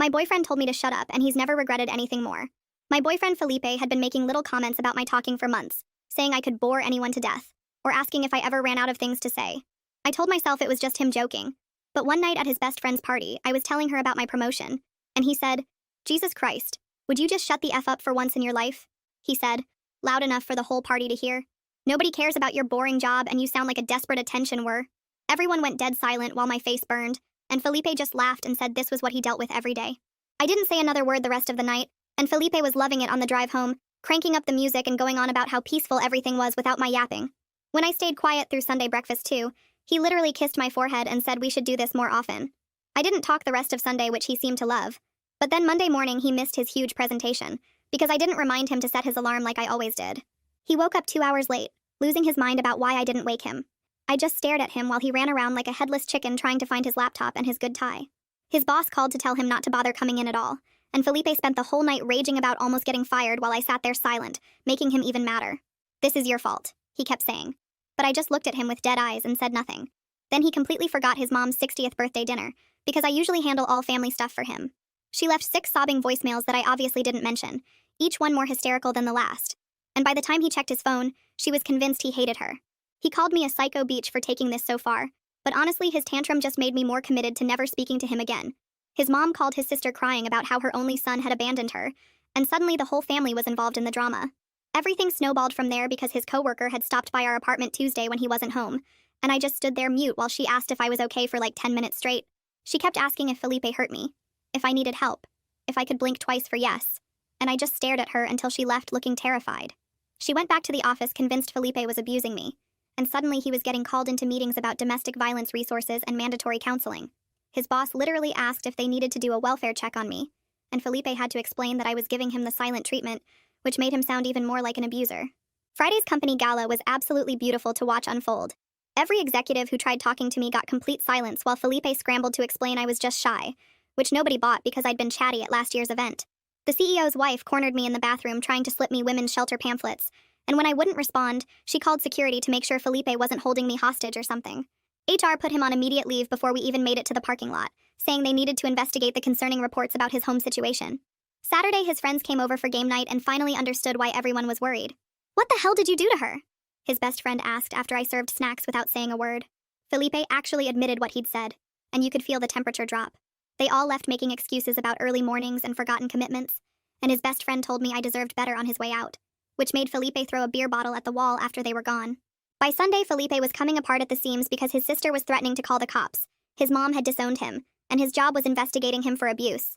My boyfriend told me to shut up, and he's never regretted anything more. My boyfriend Felipe had been making little comments about my talking for months, saying I could bore anyone to death, or asking if I ever ran out of things to say. I told myself it was just him joking, but one night at his best friend's party, I was telling her about my promotion, and he said, "Jesus Christ, would you just shut the F up for once in your life?" He said, loud enough for the whole party to hear. "Nobody cares about your boring job, and you sound like a desperate attention whore." Everyone went dead silent while my face burned, and Felipe just laughed and said this was what he dealt with every day. I didn't say another word the rest of the night, and Felipe was loving it on the drive home, cranking up the music and going on about how peaceful everything was without my yapping. When I stayed quiet through Sunday breakfast too, he literally kissed my forehead and said we should do this more often. I didn't talk the rest of Sunday, which he seemed to love. But then Monday morning he missed his huge presentation, because I didn't remind him to set his alarm like I always did. He woke up 2 hours late, losing his mind about why I didn't wake him. I just stared at him while he ran around like a headless chicken trying to find his laptop and his good tie. His boss called to tell him not to bother coming in at all, and Felipe spent the whole night raging about almost getting fired while I sat there silent, making him even madder. "This is your fault," he kept saying. But I just looked at him with dead eyes and said nothing. Then he completely forgot his mom's 60th birthday dinner, because I usually handle all family stuff for him. She left 6 sobbing voicemails that I obviously didn't mention, each one more hysterical than the last. And by the time he checked his phone, she was convinced he hated her. He called me a psycho beach for taking this so far, but honestly his tantrum just made me more committed to never speaking to him again. His mom called his sister crying about how her only son had abandoned her, and suddenly the whole family was involved in the drama. Everything snowballed from there because his coworker had stopped by our apartment Tuesday when he wasn't home, and I just stood there mute while she asked if I was okay for like 10 minutes straight. She kept asking if Felipe hurt me, if I needed help, if I could blink twice for yes, and I just stared at her until she left looking terrified. She went back to the office convinced Felipe was abusing me, and suddenly he was getting called into meetings about domestic violence resources and mandatory counseling. His boss literally asked if they needed to do a welfare check on me, and Felipe had to explain that I was giving him the silent treatment, which made him sound even more like an abuser. Friday's company gala was absolutely beautiful to watch unfold. Every executive who tried talking to me got complete silence while Felipe scrambled to explain I was just shy, which nobody bought because I'd been chatty at last year's event. The CEO's wife cornered me in the bathroom trying to slip me women's shelter pamphlets, and when I wouldn't respond, she called security to make sure Felipe wasn't holding me hostage or something. HR put him on immediate leave before we even made it to the parking lot, saying they needed to investigate the concerning reports about his home situation. Saturday, his friends came over for game night and finally understood why everyone was worried. "What the hell did you do to her?" his best friend asked after I served snacks without saying a word. Felipe actually admitted what he'd said, and you could feel the temperature drop. They all left making excuses about early mornings and forgotten commitments, and his best friend told me I deserved better on his way out, which made Felipe throw a beer bottle at the wall after they were gone. By Sunday, Felipe was coming apart at the seams because his sister was threatening to call the cops, his mom had disowned him, and his job was investigating him for abuse.